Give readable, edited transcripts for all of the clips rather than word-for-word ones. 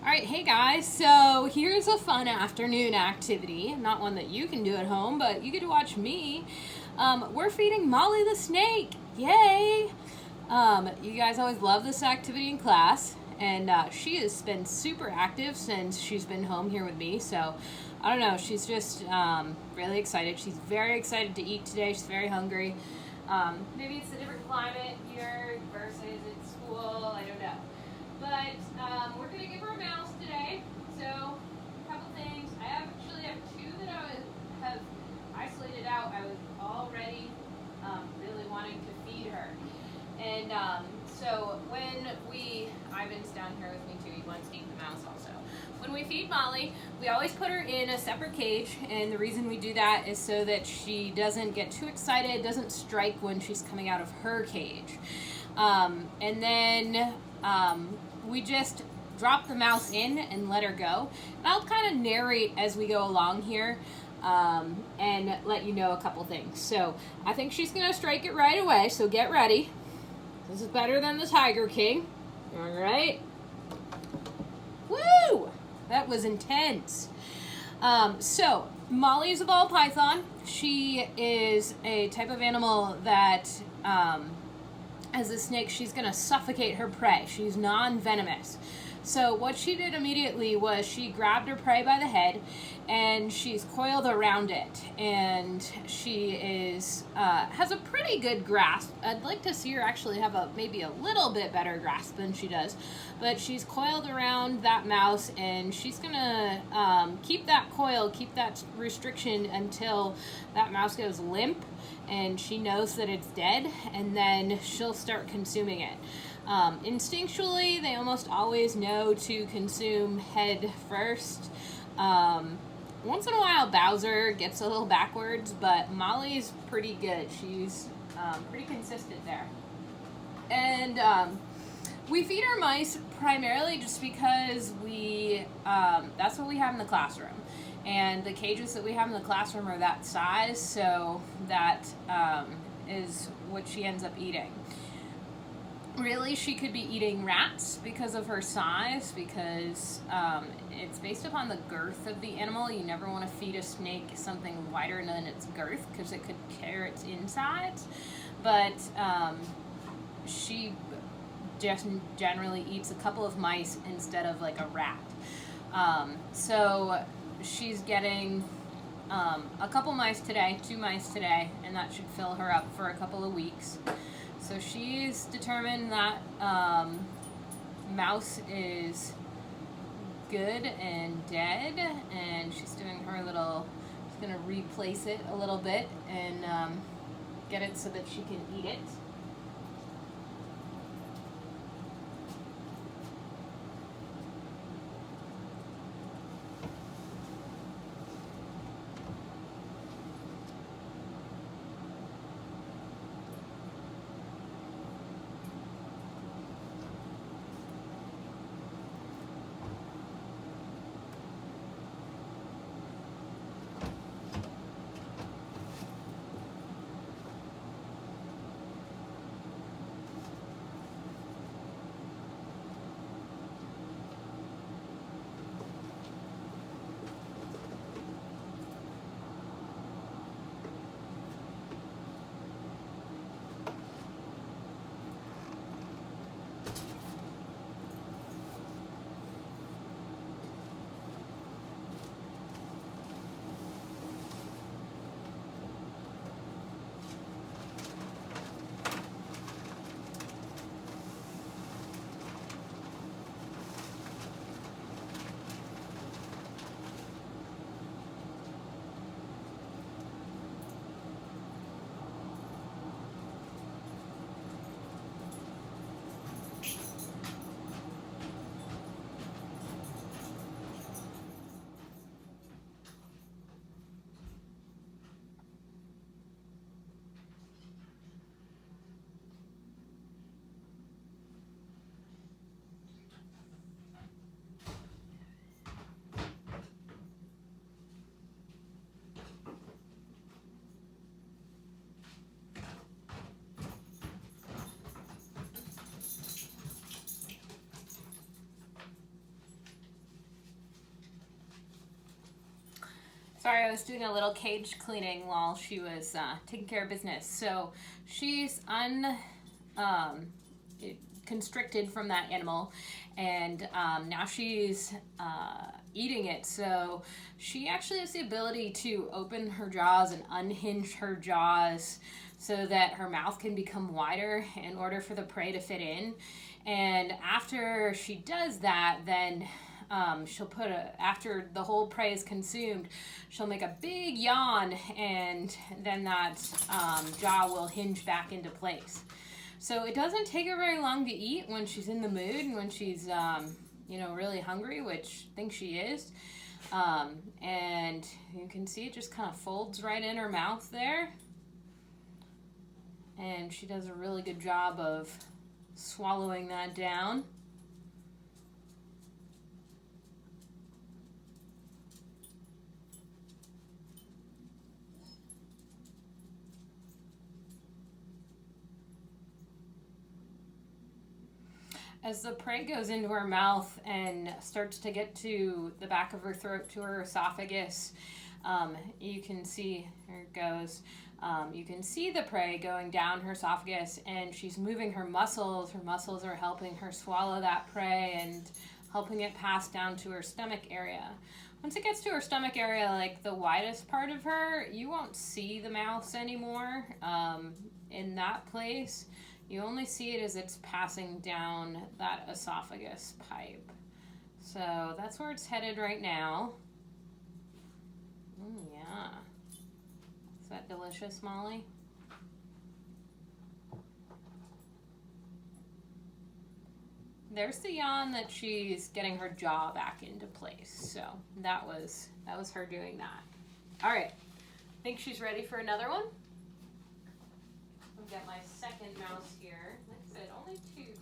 All right, hey guys, so here's a fun afternoon activity. Not one that you can do at home, but you get to watch me. We're feeding Molly the snake. Yay! You guys always love this activity in class, and she has been super active since she's been home here with me. So I don't know, she's just really excited. She's very excited to eat today. She's very hungry. Maybe it's a different climate here versus at school. I don't know. But we're going to give her a mouse today. So, a couple things. I actually have two that I have isolated out. I was already really wanting to feed her. And so when Ivan's down here with me too, he wants to eat the mouse also. When we feed Molly, we always put her in a separate cage, and the reason we do that is so that she doesn't get too excited, doesn't strike when she's coming out of her cage. And then we just drop the mouse in and let her go. And I'll kind of narrate as we go along here and let you know a couple things. So I think she's going to strike it right away, so get ready. This is better than the Tiger King. All right. Woo! That was intense. So Molly is a ball python. She is a type of animal that as a snake, she's going to suffocate her prey. She's non-venomous. So what she did immediately was she grabbed her prey by the head and she's coiled around it. And she has a pretty good grasp. I'd like to see her actually have maybe a little bit better grasp than she does. But she's coiled around that mouse and she's going to keep that coil, keep that restriction until that mouse goes limp and she knows that it's dead, and then she'll start consuming it. Instinctually, they almost always know to consume head first. Once in a while, Bowser gets a little backwards, but Molly's pretty good. She's pretty consistent there. And we feed our mice primarily just because that's what we have in the classroom. And the cages that we have in the classroom are that size, so that is what she ends up eating. Really, she could be eating rats because of her size, because it's based upon the girth of the animal. You never want to feed a snake something wider than its girth because it could tear its insides. But she just generally eats a couple of mice instead of like a rat. So she's getting a couple mice today, 2 mice today, and that should fill her up for a couple of weeks. So she's determined that mouse is good and dead, and she's doing her she's going to replace it a little bit and get it so that she can eat it. Sorry, I was doing a little cage cleaning while she was taking care of business. So she's um, constricted from that animal, and now she's eating it. So she actually has the ability to open her jaws and unhinge her jaws so that her mouth can become wider in order for the prey to fit in. And after she does that, then she'll after the whole prey is consumed, she'll make a big yawn, and then that jaw will hinge back into place. So it doesn't take her very long to eat when she's in the mood and when she's, really hungry, which I think she is. And you can see it just kind of folds right in her mouth there. And she does a really good job of swallowing that down. As the prey goes into her mouth and starts to get to the back of her throat, to her esophagus, you can see, there it goes, you can see the prey going down her esophagus, and she's moving her muscles. Her muscles are helping her swallow that prey and helping it pass down to her stomach area. Once it gets to her stomach area, like the widest part of her, you won't see the mouse anymore in that place. You only see it as it's passing down that esophagus pipe. So that's where it's headed right now. Yeah. Is that delicious, Molly? There's the yawn that she's getting her jaw back into place. So that was her doing that. All right. I think she's ready for another one. I've got my second mouse here. Like I said, only 2 today.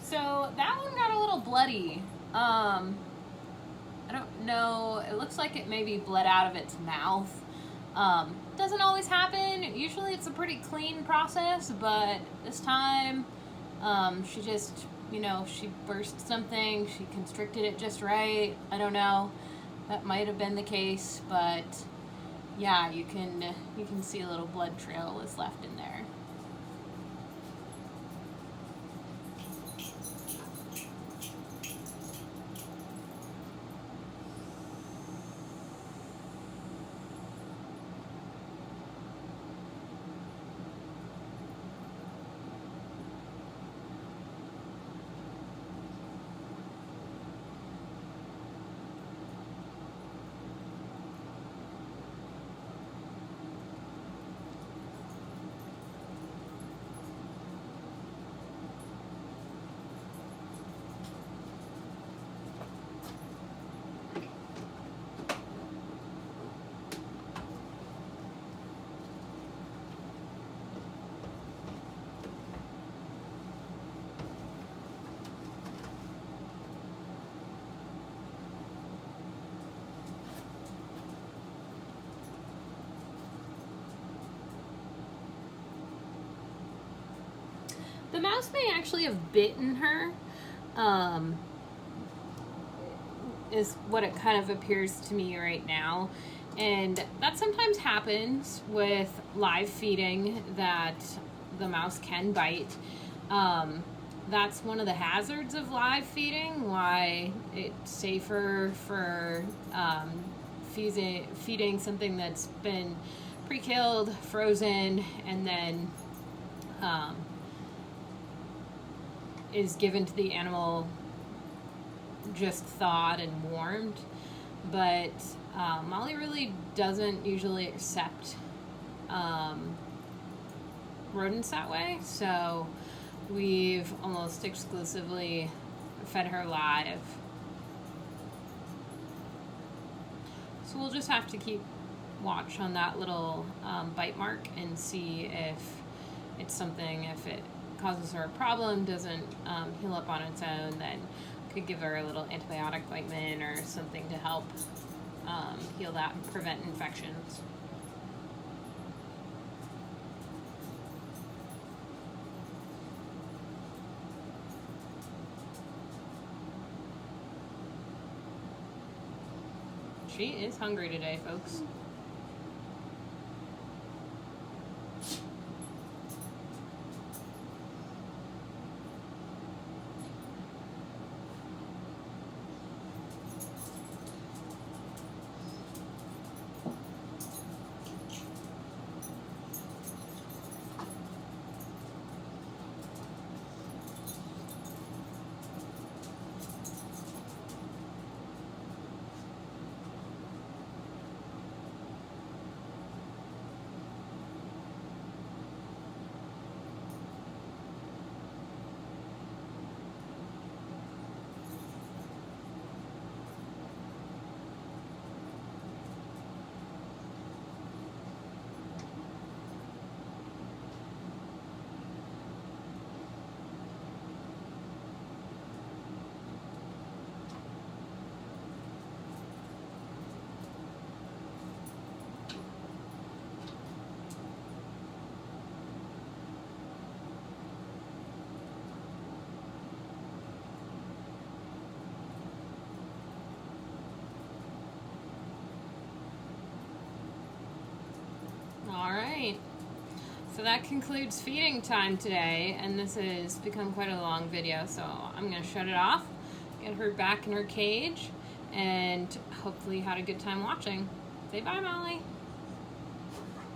So that one got a little bloody. I don't know. It looks like it maybe bled out of its mouth. Doesn't always happen. Usually it's a pretty clean process, but this time she just, she burst something. She constricted it just right. I don't know. That might have been the case, but Yeah, you can see a little blood trail is left in there. The mouse may actually have bitten her, is what it kind of appears to me right now. And that sometimes happens with live feeding, that the mouse can bite. That's one of the hazards of live feeding, why it's safer for feeding something that's been pre-killed, frozen, and then is given to the animal just thawed and warmed. But Molly really doesn't usually accept rodents that way, so we've almost exclusively fed her live. So we'll just have to keep watch on that little bite mark and see if it's something, if it causes her a problem, doesn't heal up on its own, then could give her a little antibiotic ointment or something to help heal that and prevent infections. She is hungry today, folks. All right, so that concludes feeding time today, and this has become quite a long video, so I'm going to shut it off, get her back in her cage, and hopefully you had a good time watching. Say bye, Molly.